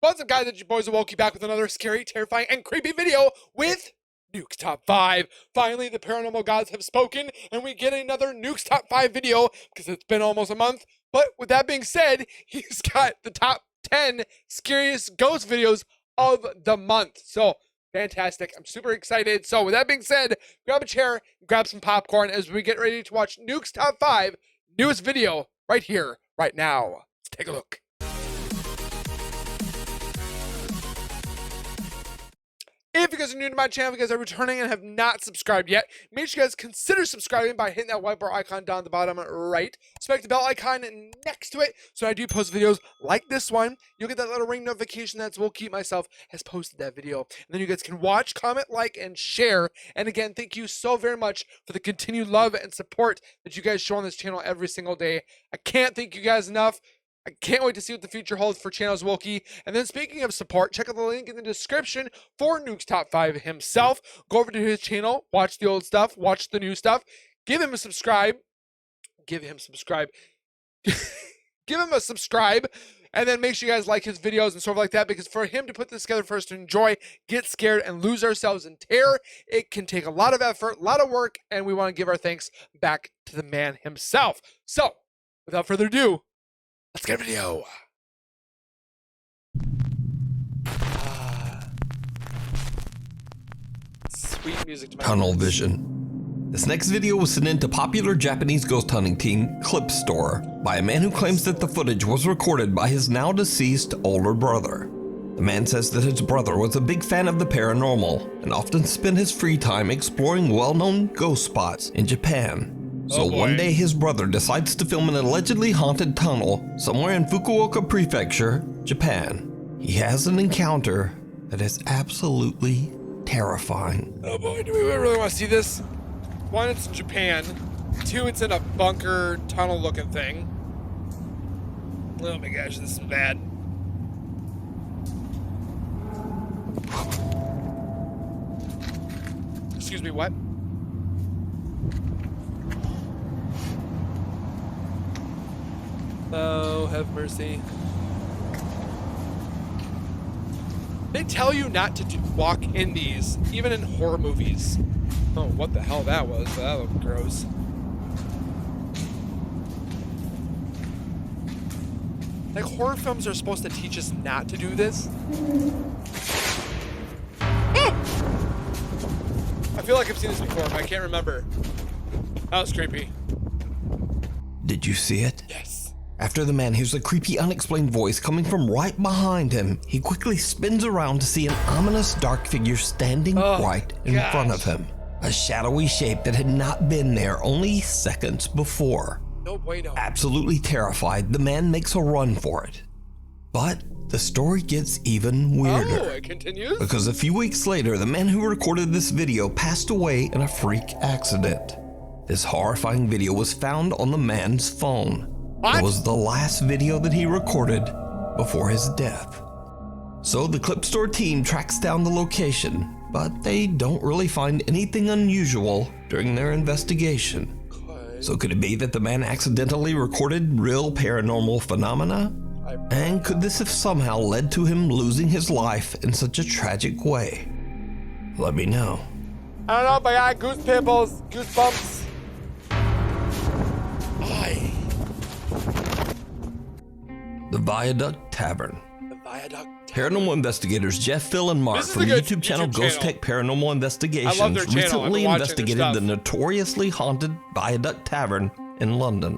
What's up, guys? It's your boys Awoki back with another scary, terrifying, and creepy video with Nuke's Top 5. Finally, the paranormal gods have spoken, and we get another Nuke's Top 5 video because it's been almost a month. But with that being said, he's got the top 10 scariest ghost videos of the month. So, fantastic. I'm super excited. So, with that being said, grab a chair, grab some popcorn as we get ready to watch Nuke's Top 5 newest video right here, right now. Let's take a look. If you guys are new to my channel, if you guys are returning and have not subscribed yet, make sure you guys consider subscribing by hitting that white bar icon down the bottom right. Select the bell icon next to it so when I do post videos like this one, you'll get that little ring notification that will keep myself has posted that video. And then you guys can watch, comment, like, and share. And again, thank you so very much for the continued love and support that you guys show on this channel every single day. I can't thank you guys enough. I can't wait to see what the future holds for Channels Wilkie. And then speaking of support, check out the link in the description for Nuke's Top 5 himself. Go over to his channel, watch the old stuff, watch the new stuff. Give him a subscribe. Give him a subscribe. And then make sure you guys like his videos and stuff like that, because for him to put this together for us to enjoy, get scared, and lose ourselves in terror, it can take a lot of effort, a lot of work, and we want to give our thanks back to the man himself. So, without further ado, let's get a video. Sweet music to my Tunnel ears. vision. This next video was sent in to popular Japanese ghost hunting team Clipstore by a man who claims that the footage was recorded by his now deceased older brother. The man says that his brother was a big fan of the paranormal and often spent his free time exploring well-known ghost spots in Japan. So one day his brother decides to film an allegedly haunted tunnel somewhere in Fukuoka Prefecture, Japan. He has an encounter that is absolutely terrifying. Oh boy, do we really want to see this? One, it's in Japan. Two, it's in a bunker tunnel looking thing. Oh my gosh, this is bad. Excuse me, what? Oh, have mercy. They tell you not to walk in these, even in horror movies. Oh, what the hell that was. That looked gross. Like, horror films are supposed to teach us not to do this. Ah! I feel like I've seen this before, but I can't remember. That was creepy. Did you see it? Yes. After the man hears a creepy, unexplained voice coming from right behind him, he quickly spins around to see an ominous dark figure standing right in front of him. A shadowy shape that had not been there only seconds before. No bueno. Absolutely terrified, the man makes a run for it. But the story gets even weirder. Oh, it continues? Because a few weeks later, the man who recorded this video passed away in a freak accident. This horrifying video was found on the man's phone. What? It was the last video that he recorded before his death. So the Clipstore team tracks down the location, but they don't really find anything unusual during their investigation. Okay. So could it be that the man accidentally recorded real paranormal phenomena? And could this have somehow led to him losing his life in such a tragic way? Let me know. I don't know, but I got goose pimples, goosebumps. Aye. The Viaduct Tavern. The Viaduct Tavern. Paranormal investigators Jeff, Phil, and Mark This is from a the good YouTube channel Ghost Tech Paranormal Investigations I love their channel. I've recently been watching their investigated stuff. the notoriously haunted Viaduct Tavern in London.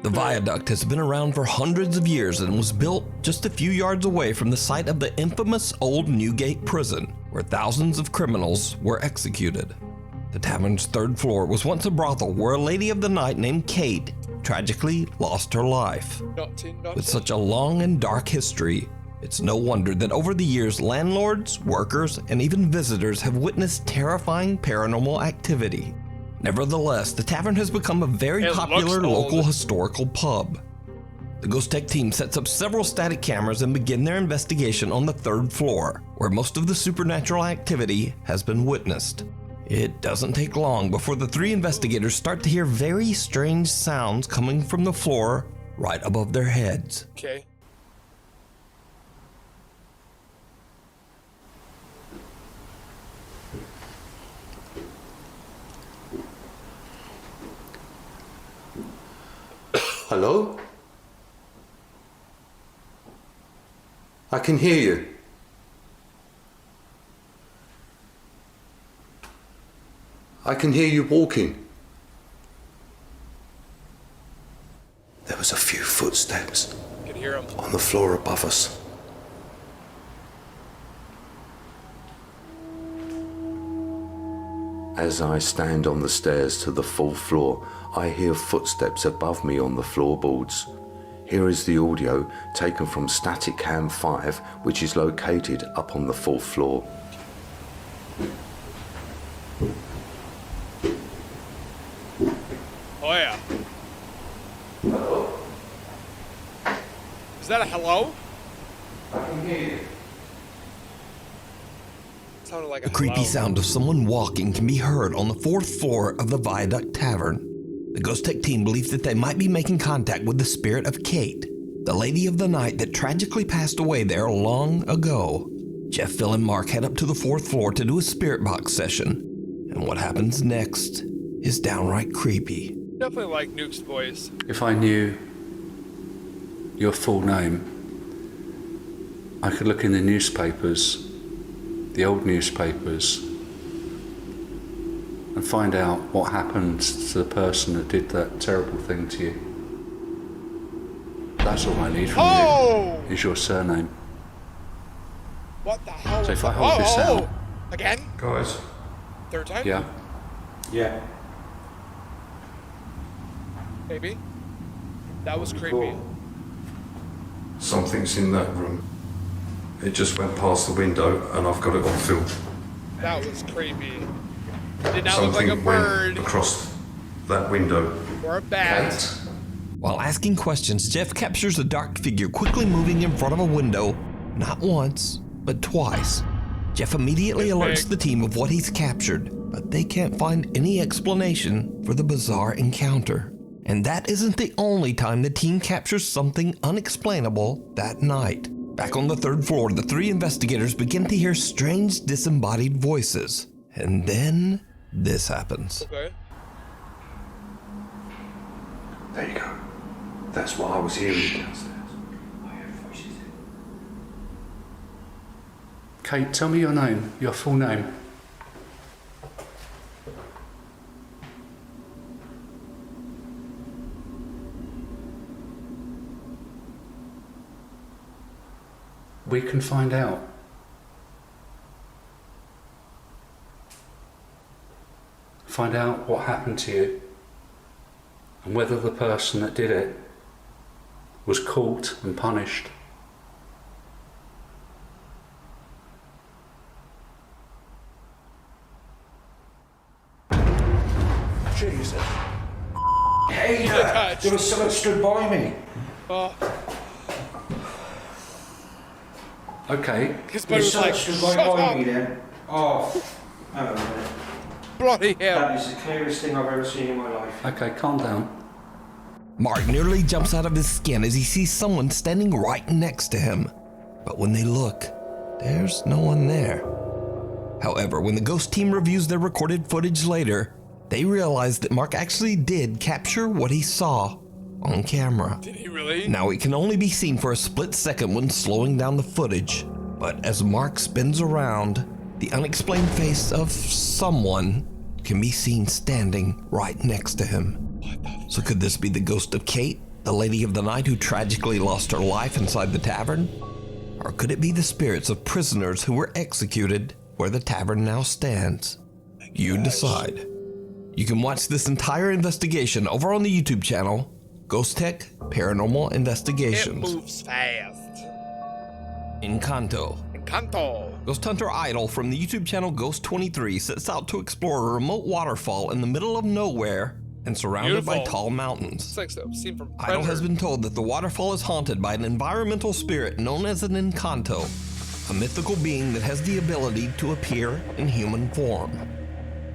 The viaduct has been around for hundreds of years and was built just a few yards away from the site of the infamous old Newgate prison, where thousands of criminals were executed. The tavern's third floor was once a brothel where a lady of the night named Kate tragically lost her life. With such a long and dark history, it's no wonder that over the years, landlords, workers, and even visitors have witnessed terrifying paranormal activity. Nevertheless, the tavern has become a very popular local historical pub. The Ghost Tech team sets up several static cameras and begin their investigation on the third floor, where most of the supernatural activity has been witnessed. It doesn't take long before the three investigators start to hear very strange sounds coming from the floor right above their heads. Okay. I can hear you. I can hear you walking. There was a few footsteps I can hear him. on the floor above us. As I stand on the stairs to the 4th floor, I hear footsteps above me on the floorboards. Here is the audio taken from static cam 5, which is located up on the 4th floor. Oh yeah. Hello? Is that a hello? I can hear you. Sounded like a The creepy hello. sound of someone walking can be heard on the 4th floor of the Viaduct Tavern. The Ghost Tech team believes that they might be making contact with the spirit of Kate, the lady of the night that tragically passed away there long ago. Jeff, Phil, and Mark head up to the 4th floor to do a spirit box session. And what happens next is downright creepy. Definitely like Nuke's voice. If I knew your full name, I could look in the newspapers, the old newspapers, and find out what happened to the person that did that terrible thing to you. That's all I need from you, is your surname. What the hell? So was if I that? hold this out... Again? Guys? 3rd time? Yeah? Yeah. Maybe. That was creepy. Something's in that room. It just went past the window and I've got it on film. That was creepy. Did not look like a Something bird went across that window. or a bat. Kate? While asking questions, Jeff captures a dark figure quickly moving in front of a window, not once, but twice. Jeff immediately alerts the team of what he's captured, but they can't find any explanation for the bizarre encounter. And that isn't the only time the team captures something unexplainable that night. Back on the 3rd floor, the 3 investigators begin to hear strange disembodied voices. And then this happens. Okay. There you go. That's what I was hearing downstairs. Kate, tell me your name, your full name. We can find out. Find out what happened to you and whether the person that did it was caught and punished. Jesus. Hey, touch. there was someone stood by me. Oh, Okay. his There buddy was was like, someone stood shut right by up. me then. Oh, hang on a minute. Bloody hell. That is the clearest thing I've ever seen in my life. Okay, calm down. Mark nearly jumps out of his skin as he sees someone standing right next to him. But when they look, there's no one there. However, when the ghost team reviews their recorded footage later, they realize that Mark actually did capture what he saw on camera. Did he really? Now it can only be seen for a split second when slowing down the footage, but as Mark spins around, the unexplained face of someone can be seen standing right next to him. So could this be the ghost of Kate, the lady of the night who tragically lost her life inside the tavern? Or could it be the spirits of prisoners who were executed where the tavern now stands? You decide. You can watch this entire investigation over on the YouTube channel, Ghost Tech Paranormal It Investigations. moves fast. Encanto. Encanto. Ghost Hunter Idol from the YouTube channel Ghost23 sets out to explore a remote waterfall in the middle of nowhere and surrounded by Beautiful. tall mountains. It's like a scene from Idol has Predator. been told that the waterfall is haunted by an environmental spirit known as an Encanto, a mythical being that has the ability to appear in human form.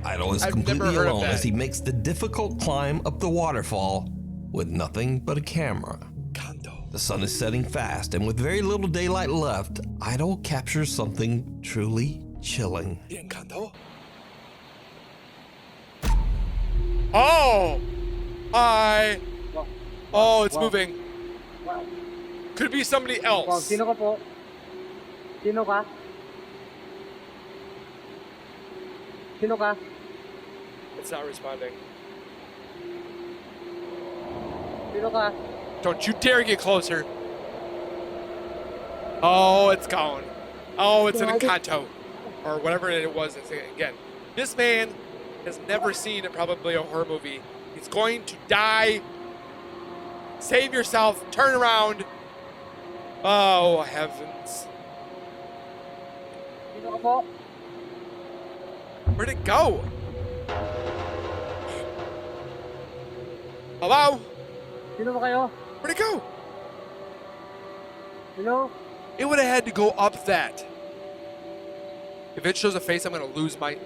Idol is I've never completely heard of alone that. as he makes the difficult climb up the waterfall with nothing but a camera. Encanto. The sun is setting fast, and with very little daylight left, Idol captures something truly chilling. The Encanto? Oh! Oh, it's moving. Could it be somebody else? Sino ka po? Sino ka? Sino ka? It's not responding. Sino ka? Don't you dare get closer. Oh, it's gone. Oh, it's an Encanto. Or whatever it was. Again, this man has never seen probably a horror movie. He's going to die. Save yourself. Turn around. Oh, heavens. Sino ka po? Where'd it go? Hello? Sino ba kayo? Where'd it go? Hello? It would have had to go up that. If it shows a face, I'm gonna lose my...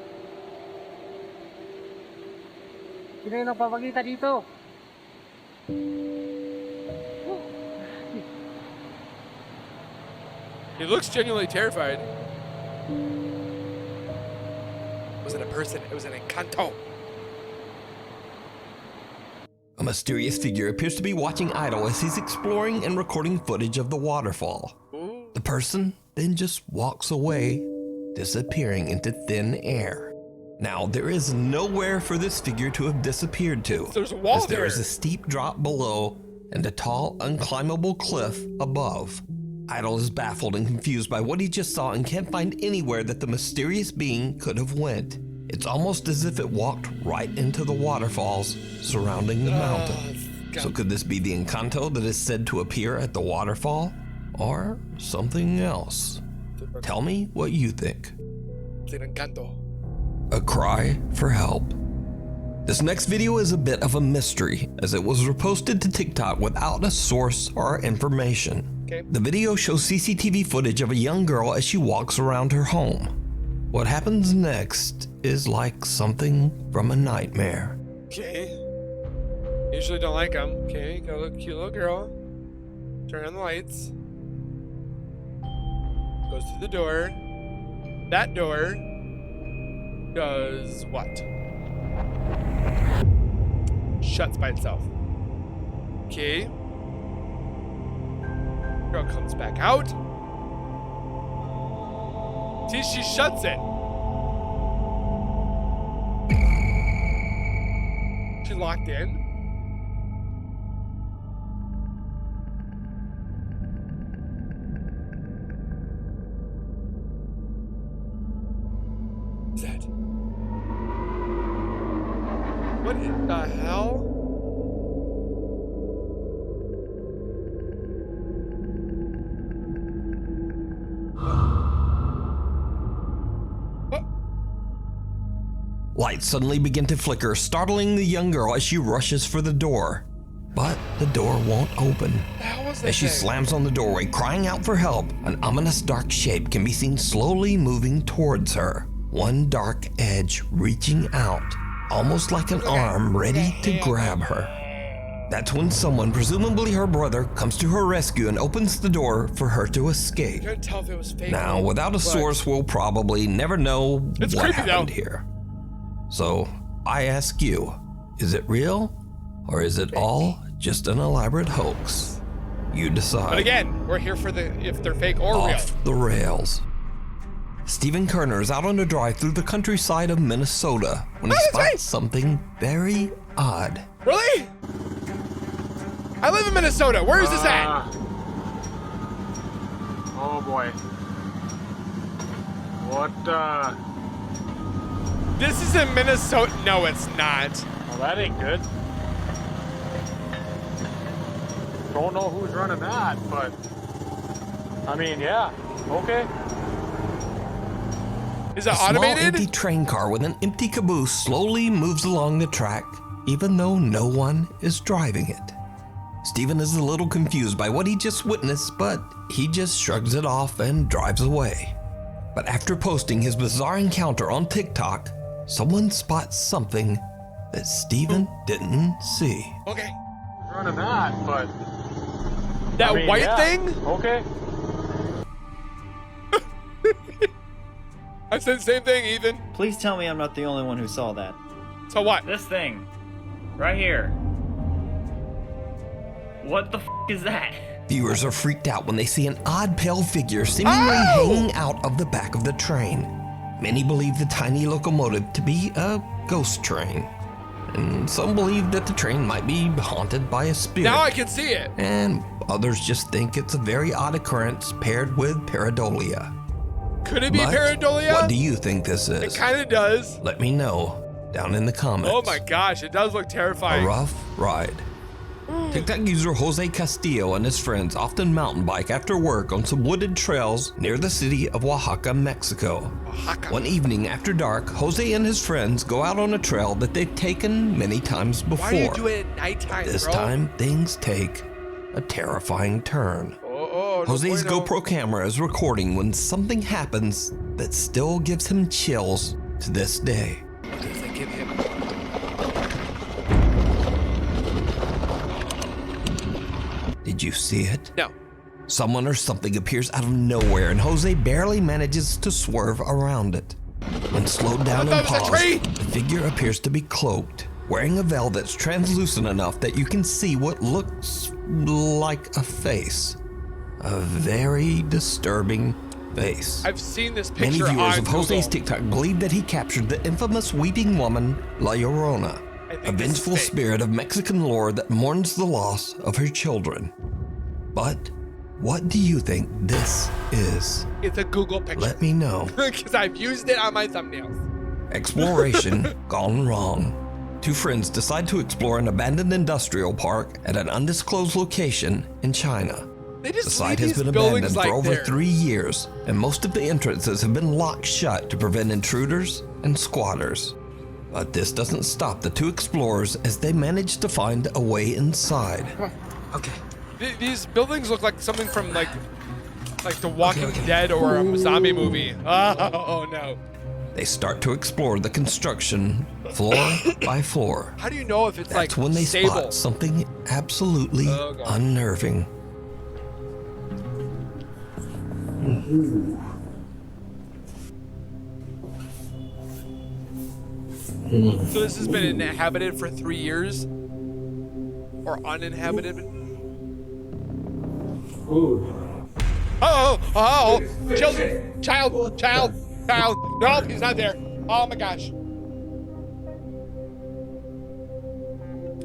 Sino yung nagpapakita dito? He looks genuinely terrified. It wasn't a person, it was an Encanto. A mysterious figure appears to be watching idle as he's exploring and recording footage of the waterfall. Ooh. The person then just walks away, disappearing into thin air. Now, there is nowhere for this figure to have disappeared to, There's a wall as there there. is a steep drop below and a tall, unclimbable cliff above. Idle is baffled and confused by what he just saw and can't find anywhere that the mysterious being could have went. It's almost as if it walked right into the waterfalls surrounding the mountain. So could this be the Encanto that is said to appear at the waterfall? Or something else? Tell me what you think. It's an Encanto. A cry for help. This next video is a bit of a mystery, as it was reposted to TikTok without a source or information. Okay. The video shows CCTV footage of a young girl as she walks around her home. What happens next is like something from a nightmare. Okay. Usually don't like them. Okay, got a little cute little girl. Turn on the lights. Goes through the door. That door does what? Shuts by itself. Okay. Girl comes back out. See, she shuts it. She locked in. What's that? What in the hell? Lights suddenly begin to flicker, startling the young girl as she rushes for the door. But the door won't open. The hell was that As she thing? slams on the doorway, crying out for help, an ominous dark shape can be seen slowly moving towards her. One dark edge reaching out, almost like an arm ready to grab her. That's when someone, presumably her brother, comes to her rescue and opens the door for her to escape. Couldn't tell if it was fake. Now, without a but source, we'll probably never know It's what creepy, happened though. here. So, I ask you, is it real? Or is it all just an elaborate hoax? You decide. But again, we're here for the if they're fake or Off real. the rails. Stephen Kerner is out on a drive through the countryside of Minnesota when he Oh, that's spots right. something very odd. Really? I live in Minnesota. Where is this at? Oh boy. What, This is in Minnesota. No, it's not. well, that ain't good. Don't know who's running that, but I mean, yeah, okay. Is it A small automated? empty train car with an empty caboose slowly moves along the track, even though no one is driving it. Stephen is a little confused by what he just witnessed, but he just shrugs it off and drives away. But after posting his bizarre encounter on TikTok, someone spots something that Stephen didn't see. Okay. Who's running that, but That I mean, white yeah, thing? Okay. I said the same thing, Ethan. Please tell me I'm not the only one who saw that. So what? This thing. Right here. What the f is that? Viewers are freaked out when they see an odd pale figure seemingly hanging out of the back of the train. Many believe the tiny locomotive to be a ghost train, and some believe that the train might be haunted by a spirit. Now I can see it. And others just think it's a very odd occurrence paired with pareidolia. Could it be But pareidolia? what do you think this It is? kind of does. Let me know down in the comments. Oh my gosh, it does look A terrifying. rough ride. TikTok user Jose Castillo and his friends often mountain bike after work on some wooded trails near the city of Oaxaca, Mexico. Oaxaca. One evening after dark, Jose and his friends go out on a trail that they've taken many times before. Why do you do it at nighttime, This bro? time, things take a terrifying turn. Oh, no Jose's bueno. GoPro camera is recording when something happens that still gives him chills to this day. What does it give him? Did you see it? No. Someone or something appears out of nowhere, and Jose barely manages to swerve around it. When slowed down I and thought it was a tree. paused, the figure appears to be cloaked, wearing a veil that's translucent enough that you can see what looks like a face. A very disturbing face. I've seen this Many picture viewers on of Jose's Google. TikTok believe that he captured the infamous weeping woman, La Llorona, I think a this is vengeful fake. spirit of Mexican lore that mourns the loss of her children. But what do you think this is? It's a Google picture. Let me know. Because I've used it on my thumbnails. Exploration gone wrong. Two friends decide to explore an abandoned industrial park at an undisclosed location in China. They just The site leave has these been buildings abandoned like for over they're- 3 years, and most of the entrances have been locked shut to prevent intruders and squatters. But this doesn't stop the two explorers as they manage to find a way inside. Okay. These buildings look like something from like The Walking Dead or a zombie movie. Oh no. They start to explore the construction floor by floor. How do you know if it's That's like when they stable? spot something absolutely Oh, God. unnerving. So this has been inhabited for 3 years? Or uninhabited? Oh! Children! Child! No, he's not there. Oh my gosh.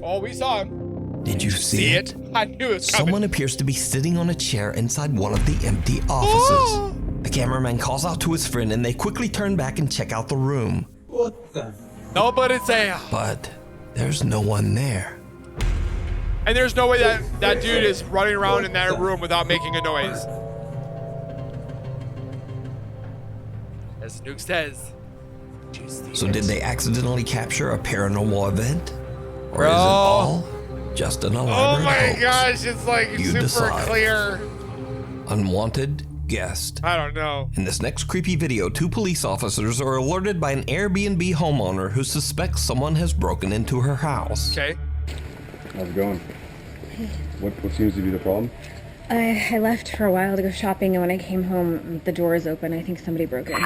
Oh, we saw him. Did you see it? I knew it was coming. Someone appears to be sitting on a chair inside one of the empty offices. Oh! The cameraman calls out to his friend and they quickly turn back and check out the room. Nobody's there. But there's no one there. And there's no way that dude is running around in that room without making a noise. As Nuke says. So did they accidentally capture a paranormal event? Or Bro. is it all just an Oh elaborate my hoax? gosh, it's like You super decide. clear. Unwanted guest. I don't know. In this next creepy video, two police officers are alerted by an Airbnb homeowner who suspects someone has broken into her house. Okay. How's it going? What seems to be the problem? I left for a while to go shopping, and when I came home, the door is open. I think somebody broke in.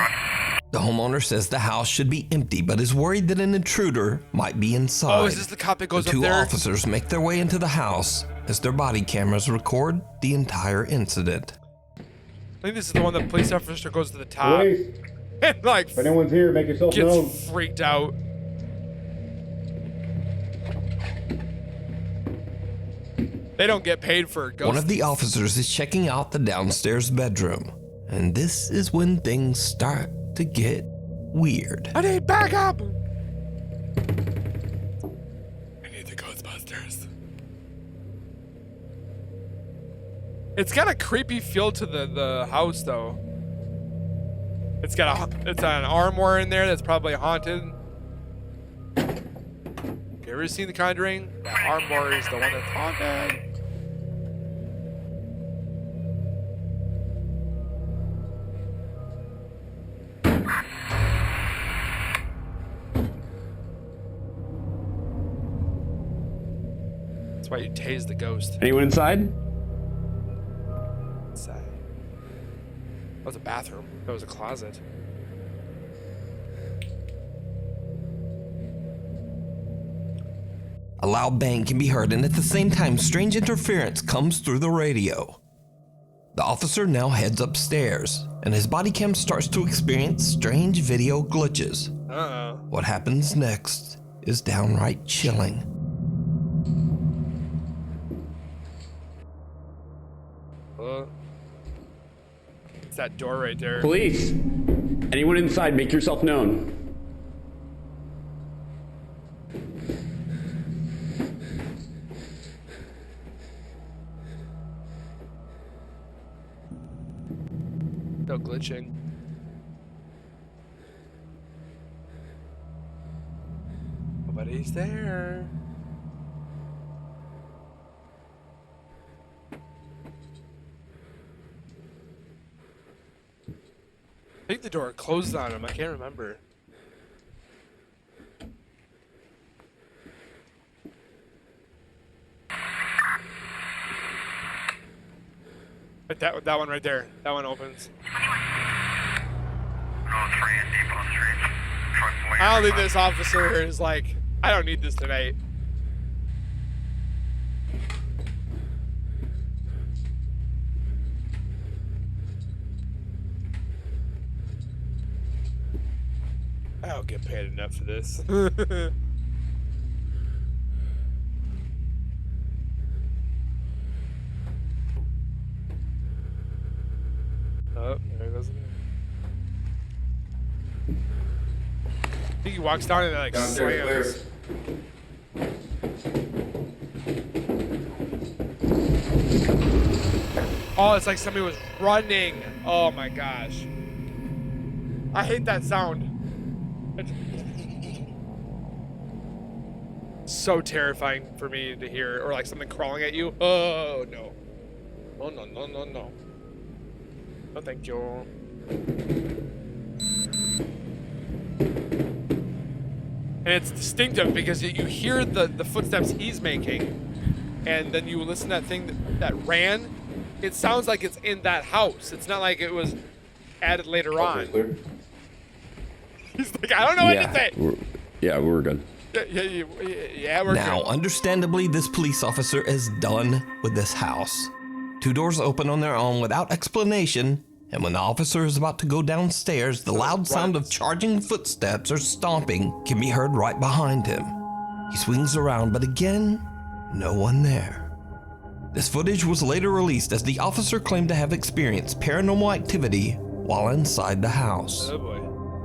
The homeowner says the house should be empty, but is worried that an intruder might be inside. Oh, is this the cop that goes The up two there? officers make their way into the house as their body cameras record the entire incident. I think this is the one that police officer goes to the top Police, and like if anyone's here, make yourself known. gets freaked out. They don't get paid for ghosts. One of the officers is checking out the downstairs bedroom, and this is when things start to get weird. I need backup. I need the Ghostbusters. It's got a creepy feel to the house though. It's got an armoire in there that's probably haunted. You ever seen The Conjuring? The armoire is the one that's haunted. That's why you tase the ghost. Anyone inside? Inside. That was a bathroom. That was a closet. A loud bang can be heard, and at the same time, strange interference comes through the radio. The officer now heads upstairs, and his body cam starts to experience strange video glitches. What happens next is downright chilling. It's that door right there. Police! Anyone inside, make yourself known. No glitching. Nobody's there. I think the door closed on him. I can't remember. But that one right there. That one opens. I don't think this officer is like, I don't need this tonight. I don't get paid enough for this. Oh, there he goes again. I think he walks down and like slams. Oh, it's like somebody was running. Oh my gosh. I hate that sound. It's so terrifying for me to hear, or like something crawling at you. Oh no. Oh no, no, no, no. Oh, thank you. And it's distinctive because you hear the footsteps he's making, and then you listen to that thing that ran. It sounds like it's in that house. It's not like it was added later on. Clear? He's like, I don't know anything. We're good. Yeah, we're Now, good. understandably, this police officer is done with this house. 2 doors open on their own without explanation, and when the officer is about to go downstairs, the loud sound of charging footsteps or stomping can be heard right behind him. He swings around, but again, no one there. This footage was later released as the officer claimed to have experienced paranormal activity while inside the house. Oh boy.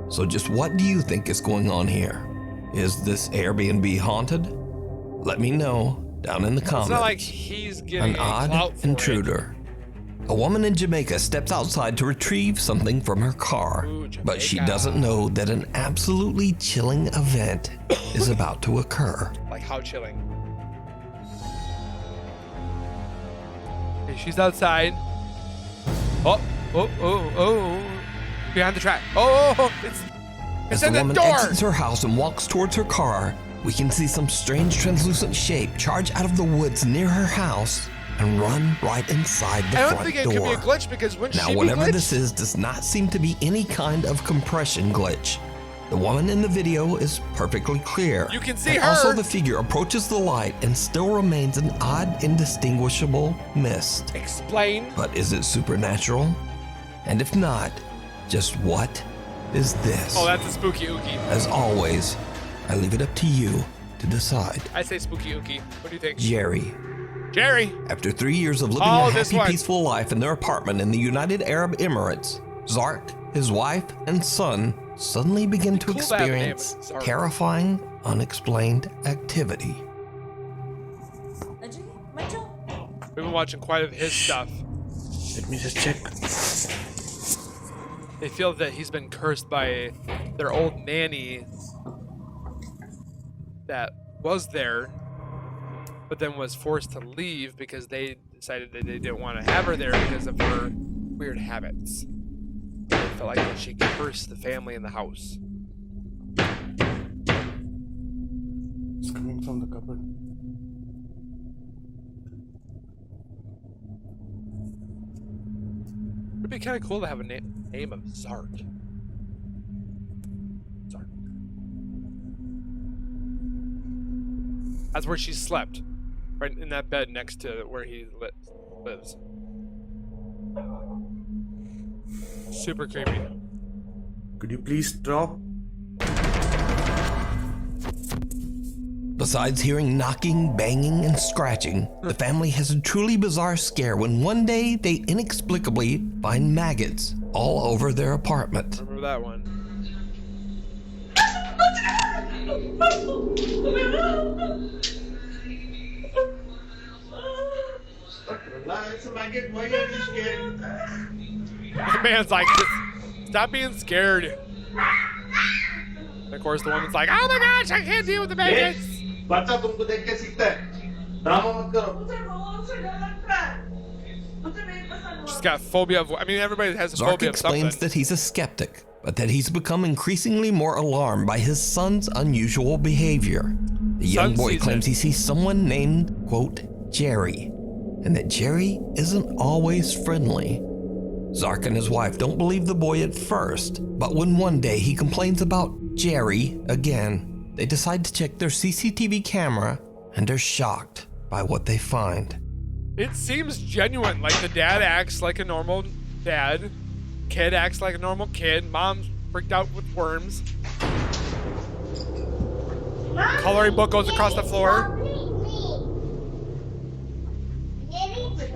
So just what do you think is going on here? Is this Airbnb haunted? Let me know down in the comments. It's not like he's getting An odd clout for intruder. A woman in Jamaica steps outside to retrieve something from her car, Ooh, but she Jamaica. doesn't know that an absolutely chilling event is about to occur. Like how chilling. Okay, she's outside. Oh, oh, oh, oh. Behind the track. Oh, it's As in the the woman door. exits her house and walks towards her car, we can see some strange translucent shape charge out of the woods near her house and run right inside the I don't front think it door. could be a glitch because when Now, she whatever be glitched, this is does not seem to be any kind of compression glitch. The woman in the video is perfectly clear. You can see and her. Also, the figure approaches the light and still remains an odd, indistinguishable mist. explain. But is it supernatural? And if not, just what is this? Oh, that's a spooky ookie. As always, I leave it up to you to decide. I say spooky ookie. What do you think? Jerry, Jerry. after 3 years of living Oh, a this happy, one. peaceful life in their apartment in the United Arab Emirates, Zark, his wife, and son suddenly begin to Cool to have a name, experience Zark. terrifying, unexplained activity. We've been watching quite a bit of his stuff. Let me just check. They feel that he's been cursed by their old nanny that was there, but then was forced to leave because they decided that they didn't want to have her there because of her weird habits. They felt like that she cursed the family in the house. It's coming from the cupboard. It'd be kind of cool to have a name of Zark. Zark. That's where she slept. Right in that bed next to where he lives. Super creepy. Could you please drop? Besides hearing knocking, banging, and scratching, the family has a truly bizarre scare when one day they inexplicably find maggots all over their apartment. Remember that one. The man's like, stop being scared. And of course, the woman's like, oh my gosh, I can't deal with the maggots. She's got phobia of, I mean, everybody has a Zark phobia of something. explains that he's a skeptic, but that he's become increasingly more alarmed by his son's unusual behavior. The young boy claims he sees someone named, quote, Jerry, and that Jerry isn't always friendly. Zark and his wife don't believe the boy at first, but when one day he complains about Jerry again, they decide to check their CCTV camera and are shocked by what they find. It seems genuine, like the dad acts like a normal dad, kid acts like a normal kid, mom's freaked out with worms. Coloring book goes across the floor.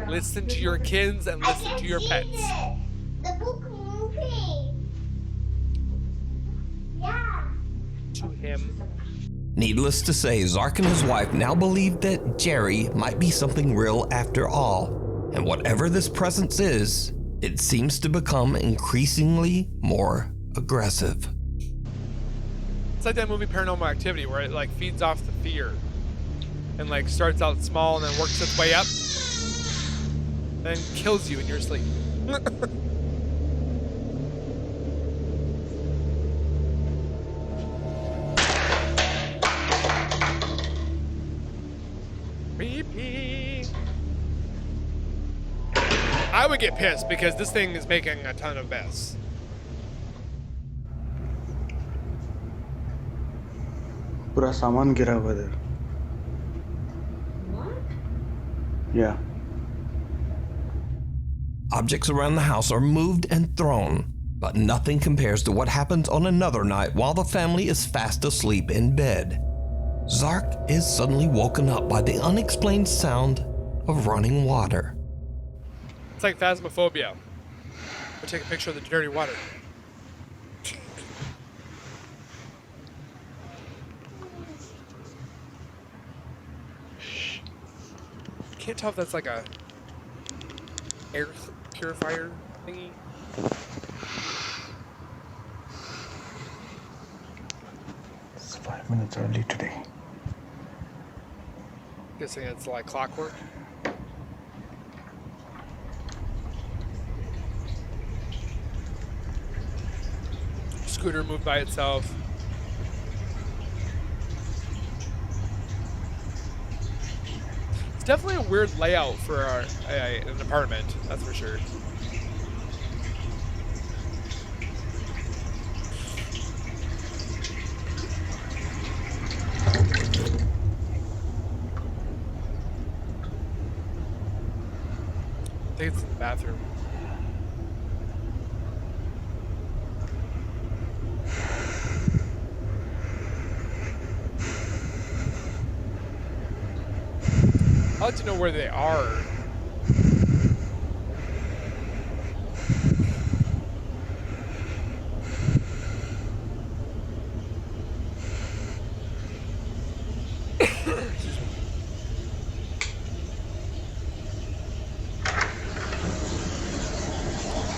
Listen to your kids and listen to your pets. The book moving. Yeah. To him. Needless to say, Zark and his wife now believe that Jerry might be something real after all, and whatever this presence is, it seems to become increasingly more aggressive. It's like that movie Paranormal Activity where it like feeds off the fear and like starts out small and then works its way up and then kills you in your sleep. Creepy. I would get pissed because this thing is making a ton of mess. पूरा सामान गिरा हुआ है. What? Yeah. Objects around the house are moved and thrown, but nothing compares to what happens on another night while the family is fast asleep in bed. Zark is suddenly woken up by the unexplained sound of running water. It's like phasmophobia. We'll take a picture of the dirty water. Can't tell if that's like a air purifier thingy. It's 5 minutes early today. Guessing it's like clockwork. Scooter moved by itself. It's definitely a weird layout for an apartment, that's for sure. I think it's in the bathroom. I'd like to know where they are. I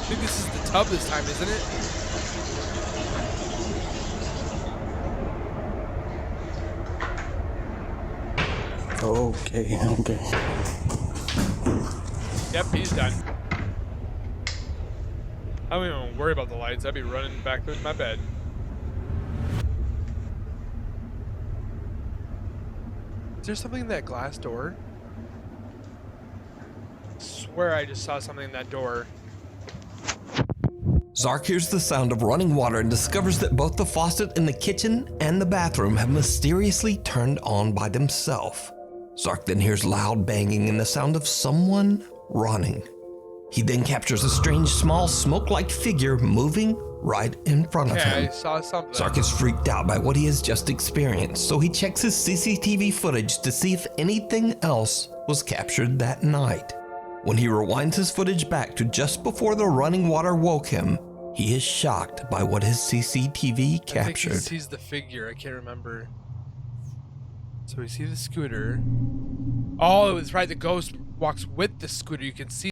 think this is the tub this time, isn't it? Okay. Yep, he's done. I don't even worry about the lights. I'd be running back to my bed. Is there something in that glass door? I swear I just saw something in that door. Zark hears the sound of running water and discovers that both the faucet in the kitchen and the bathroom have mysteriously turned on by themselves. Zark then hears loud banging and the sound of someone running. He then captures a strange, small, smoke-like figure moving right in front of him. I saw something. Zark is freaked out by what he has just experienced, so he checks his CCTV footage to see if anything else was captured that night. When he rewinds his footage back to just before the running water woke him, he is shocked by what his CCTV captured. I think he sees the figure. I can't remember. So we see the scooter. Oh, it's right. The ghost walks with the scooter. You can see.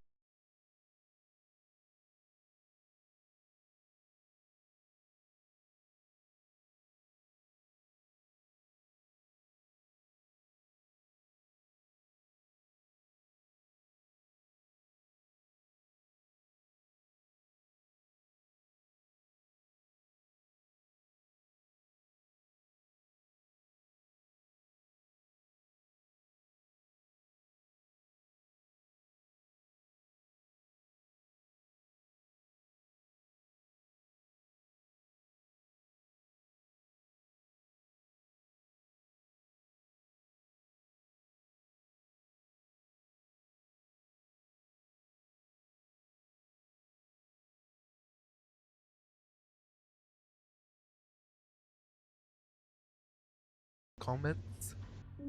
Comments.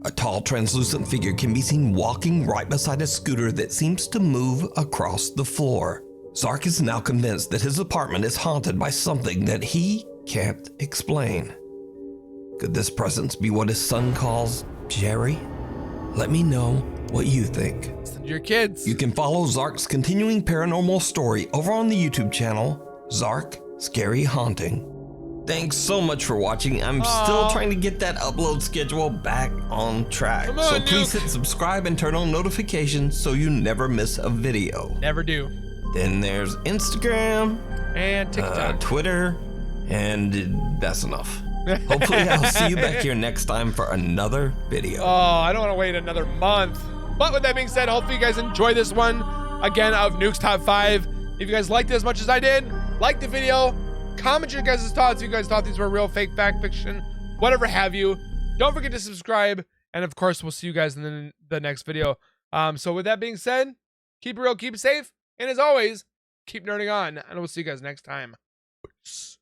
A tall, translucent figure can be seen walking right beside a scooter that seems to move across the floor. Zark is now convinced that his apartment is haunted by something that he can't explain. Could this presence be what his son calls Jerry? Let me know what you think. Send your kids. You can follow Zark's continuing paranormal story over on the YouTube channel, Zark Scary Haunting. Thanks so much for watching. I'm still trying to get that upload schedule back on track. Come on, so please Nuke. hit subscribe and turn on notifications so you never miss a video. Never do. Then there's Instagram, And TikTok. Twitter, and that's enough. Hopefully I'll see you back here next time for another video. Oh, I don't want to wait another month. But with that being said, hopefully you guys enjoyed this one again of Nuke's Top 5. If you guys liked it as much as I did, like the video, comment your guys' thoughts if you guys thought these were real, fake, fact, fiction, whatever have you. Don't forget to subscribe, and of course we'll see you guys in the next video. So with that being said, keep it real, keep it safe, and as always, keep nerding on, and we'll see you guys next time. Peace.